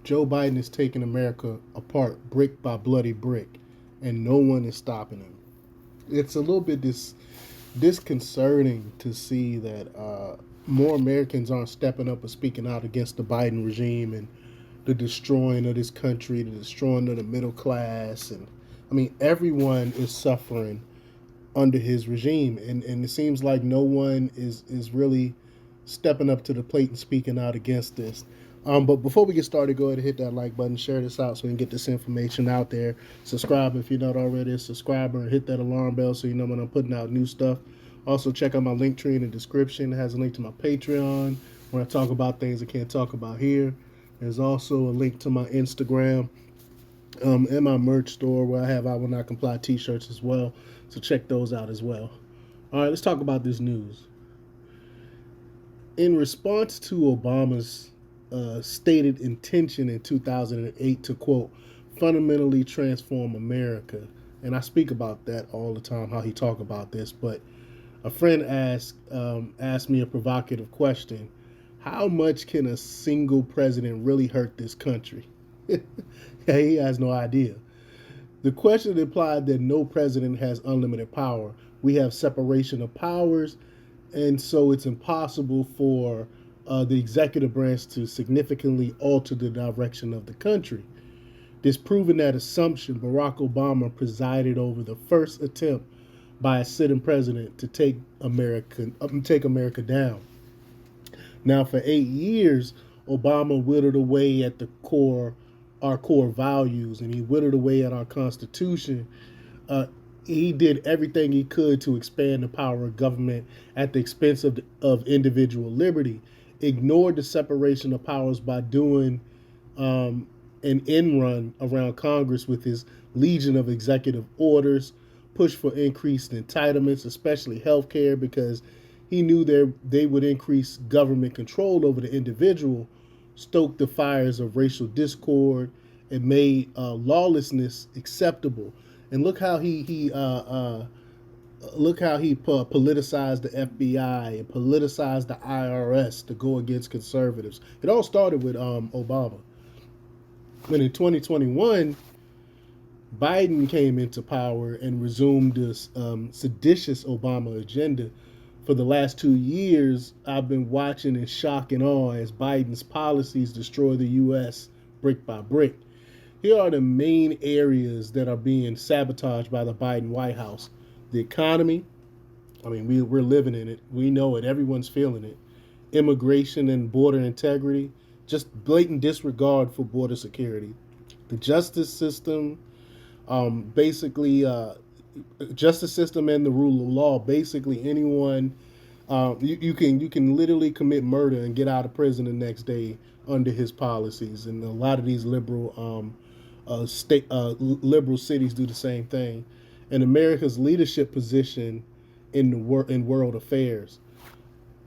Joe Biden is taking America apart brick by bloody brick, and no one is stopping him. It's a little bit disconcerting to see that more Americans aren't stepping up and speaking out against the Biden regime and the destroying of this country, the destroying of the middle class, and I mean everyone is suffering under his regime, and it seems like no one is really stepping up to the plate and speaking out against this. But before we get started, go ahead and hit that like button, share this out so we can get this information out there. Subscribe if you're not already a subscriber, and hit that alarm bell so you know when I'm putting out new stuff. Also, check out my link tree in the description. It has a link to my Patreon where I talk about things I can't talk about here. There's also a link to my Instagram and my merch store where I have I Will Not Comply t-shirts as well. So check those out as well. All right, let's talk about this news. In response to Obama's stated intention in 2008 to, quote, fundamentally transform America, and I speak about that all the time, how he talk about this, but a friend asked me a provocative question. How much can a single president really hurt this country? He has no idea. The question implied that no president has unlimited power. We have separation of powers, and so it's impossible for the executive branch to significantly alter the direction of the country. Disproving that assumption, Barack Obama presided over the first attempt by a sitting president to take America down. Now, for 8 years, Obama whittled away at our core values, and he whittled away at our Constitution. Uh, he did everything he could to expand the power of government at the expense of individual liberty. Ignored the separation of powers by doing an end run around Congress with his legion of executive orders, pushed for increased entitlements, especially health care, because he knew they would increase government control over the individual, stoke the fires of racial discord, and made lawlessness acceptable. And look how he politicized the FBI and politicized the IRS to go against conservatives. It all started with Obama. When in 2021, Biden came into power and resumed this seditious Obama agenda. For the last 2 years, I've been watching in shock and awe as Biden's policies destroy the U.S. brick by brick. Here are the main areas that are being sabotaged by the Biden White House: the economy. I mean, we're living in it. We know it. Everyone's feeling it. Immigration and border integrity. Just blatant disregard for border security. The justice system. Basically, justice system and the rule of law. Basically, anyone you can literally commit murder and get out of prison the next day under his policies, and a lot of these liberal cities do the same thing. And America's leadership position in world affairs.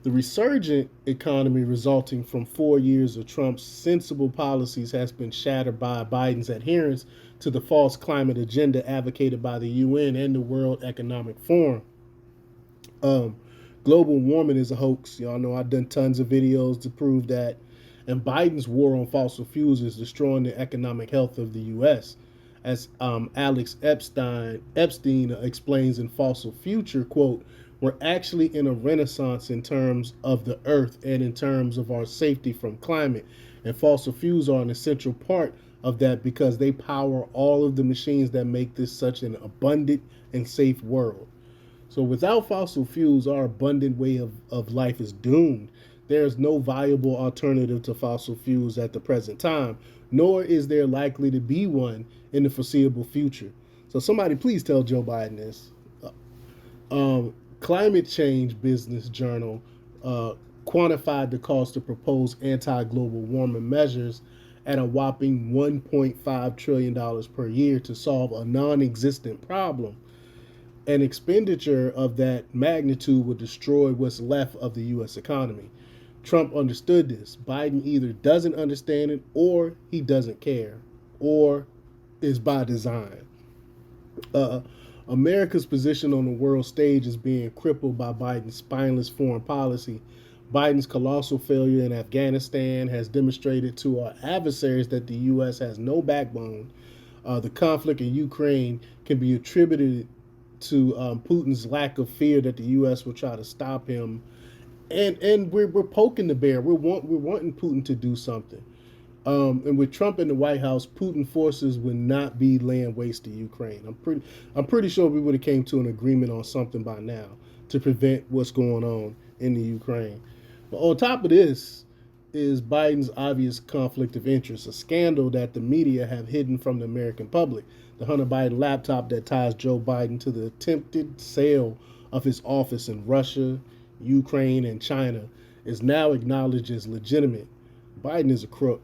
The resurgent economy resulting from 4 years of Trump's sensible policies has been shattered by Biden's adherence to the false climate agenda advocated by the UN and the World Economic Forum. Um, Global warming is a hoax. Y'all know I've done tons of videos to prove that. And Biden's war on fossil fuels is destroying the economic health of the U.S. As Alex Epstein explains in Fossil Future, quote, we're actually in a renaissance in terms of the earth and in terms of our safety from climate. And fossil fuels are an essential part of that because they power all of the machines that make this such an abundant and safe world. So without fossil fuels, our abundant way of life is doomed. There is no viable alternative to fossil fuels at the present time, nor is there likely to be one in the foreseeable future. So somebody please tell Joe Biden this. Climate Change Business Journal quantified the cost of proposed anti-global warming measures at a whopping $1.5 trillion per year to solve a non-existent problem. An expenditure of that magnitude would destroy what's left of the U.S. economy. Trump understood this. Biden either doesn't understand it or he doesn't care or is by design. Uh, America's position on the world stage is being crippled by Biden's spineless foreign policy. Biden's colossal failure in Afghanistan has demonstrated to our adversaries that the U.S. has no backbone. The conflict in Ukraine can be attributed to Putin's lack of fear that the U.S. will try to stop him, and we're poking the bear. We're wanting Putin to do something. And with Trump in the White House, Putin forces would not be laying waste to Ukraine. I'm pretty sure we would have came to an agreement on something by now to prevent what's going on in the Ukraine. But on top of this is Biden's obvious conflict of interest, a scandal that the media have hidden from the American public. The Hunter Biden laptop that ties Joe Biden to the attempted sale of his office in Russia, Ukraine, and China is now acknowledged as legitimate. Biden is a crook.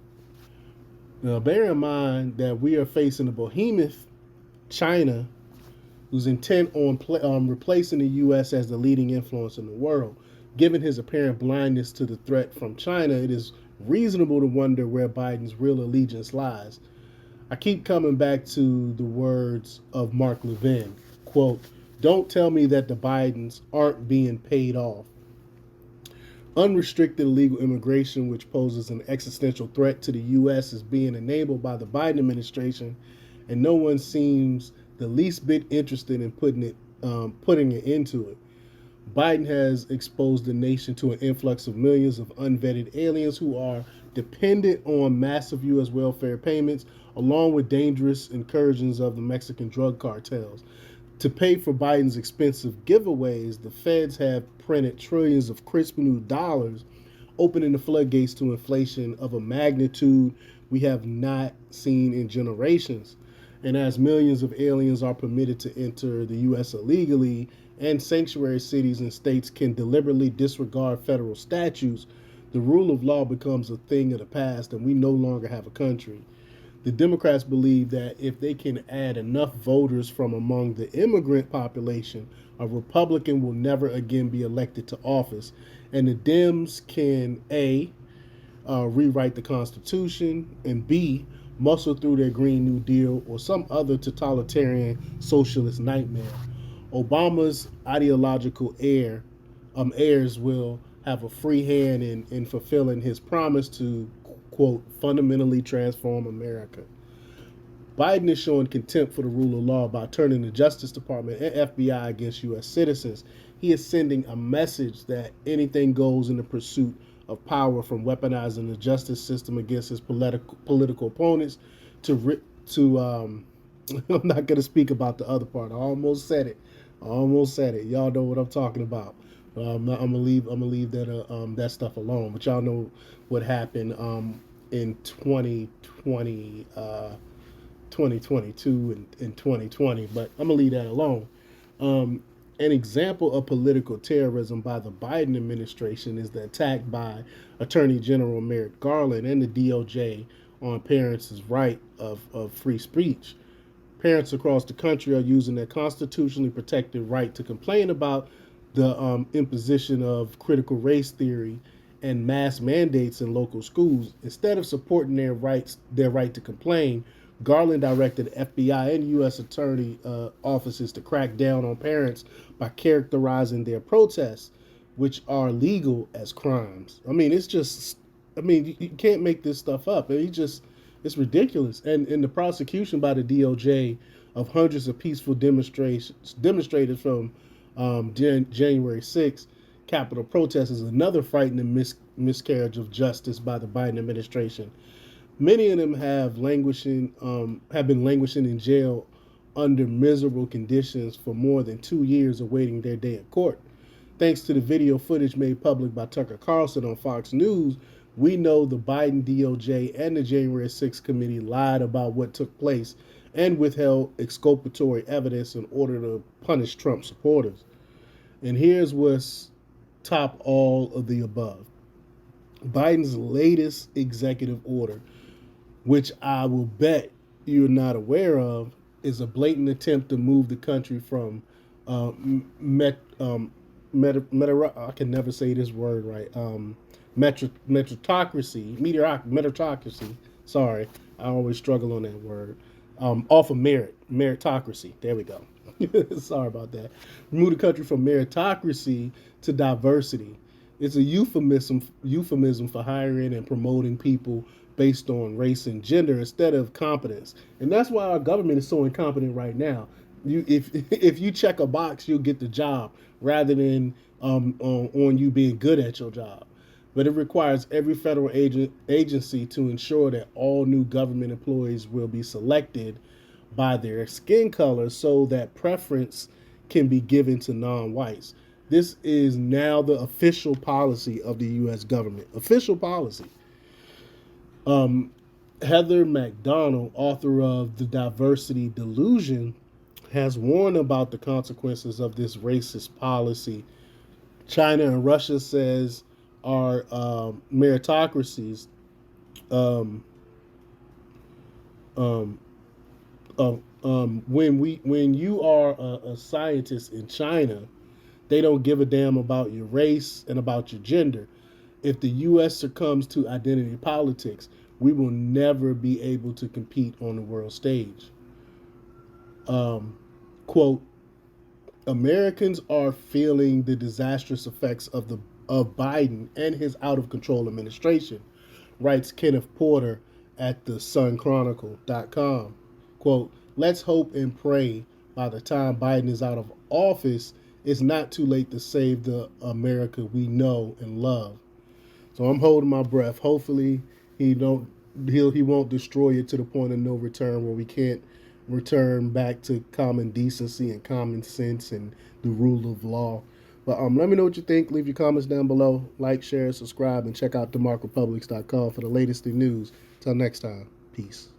Now, bear in mind that we are facing a behemoth, China, who's intent on replacing the U.S. as the leading influence in the world. Given his apparent blindness to the threat from China, it is reasonable to wonder where Biden's real allegiance lies. I keep coming back to the words of Mark Levin, quote, "Don't tell me that the Bidens aren't being paid off." Unrestricted illegal immigration, which poses an existential threat to the U.S., is being enabled by the Biden administration, and no one seems the least bit interested in putting it into it. Biden has exposed the nation to an influx of millions of unvetted aliens who are dependent on massive U.S. welfare payments, along with dangerous incursions of the Mexican drug cartels. To pay for Biden's expensive giveaways, the feds have printed trillions of crisp new dollars, opening the floodgates to inflation of a magnitude we have not seen in generations. And as millions of aliens are permitted to enter the U.S. illegally, and sanctuary cities and states can deliberately disregard federal statutes, the rule of law becomes a thing of the past, and we no longer have a country. The Democrats believe that if they can add enough voters from among the immigrant population, a Republican will never again be elected to office. And the Dems can A, rewrite the Constitution, and B, muscle through their Green New Deal or some other totalitarian socialist nightmare. Obama's ideological heirs will have a free hand in fulfilling his promise to, quote, fundamentally transform America. Biden is showing contempt for the rule of law by turning the Justice Department and FBI against U.S. citizens. He is sending a message that anything goes in the pursuit of power, from weaponizing the justice system against his political opponents to I'm not going to speak about the other part. I almost said it. Y'all know what I'm talking about. I'm gonna leave that stuff alone. But y'all know what happened in 2020, 2022, and 2020. But I'm gonna leave that alone. An example of political terrorism by the Biden administration is the attack by Attorney General Merrick Garland and the DOJ on parents' right of free speech. Parents across the country are using their constitutionally protected right to complain about the imposition of critical race theory and mass mandates in local schools. Instead of supporting their right to complain, Garland directed FBI and U.S. attorney offices to crack down on parents by characterizing their protests, which are legal, as crimes. I mean, you can't make this stuff up. It's ridiculous. And the prosecution by the DOJ of hundreds of peaceful demonstrators from January 6th Capitol protests is another frightening miscarriage of justice by the Biden administration. Many of them have been languishing in jail under miserable conditions for more than 2 years, awaiting their day in court. Thanks to the video footage made public by Tucker Carlson on Fox News, we know the Biden DOJ and the January 6th committee lied about what took place and withheld exculpatory evidence in order to punish Trump supporters. And here's what's top all of the above. Biden's latest executive order, which I will bet you're not aware of, is a blatant attempt to move the country from I can never say this word right. Meritocracy. Sorry, I always struggle on that word. Off of meritocracy. There we go. Sorry about that. Move the country from meritocracy to diversity. It's a euphemism for hiring and promoting people based on race and gender instead of competence. And that's why our government is so incompetent right now. If you check a box, you'll get the job rather than on you being good at your job. But it requires every federal agency to ensure that all new government employees will be selected by their skin color so that preference can be given to non-whites. This is now the official policy of the U.S. government. Official policy. Um, Heather McDonald, author of The Diversity Delusion, has warned about the consequences of this racist policy. China and Russia says are meritocracies. Um, um, when you are a scientist in China, they don't give a damn about your race and about your gender. If the U.S. succumbs to identity politics, we will never be able to compete on the world stage. Um, Quote: Americans are feeling the disastrous effects of Biden and his out of control administration, writes Kenneth Porter at the sunchronicle.com. Quote: Let's hope and pray by the time Biden is out of office, it's not too late to save the America we know and love. So I'm holding my breath. Hopefully he don't he won't destroy it to the point of no return where we can't return back to common decency and common sense and the rule of law. But let me know what you think. Leave your comments down below. Like, share, subscribe, and check out themarkrepublics.com for the latest in news. Till next time, peace.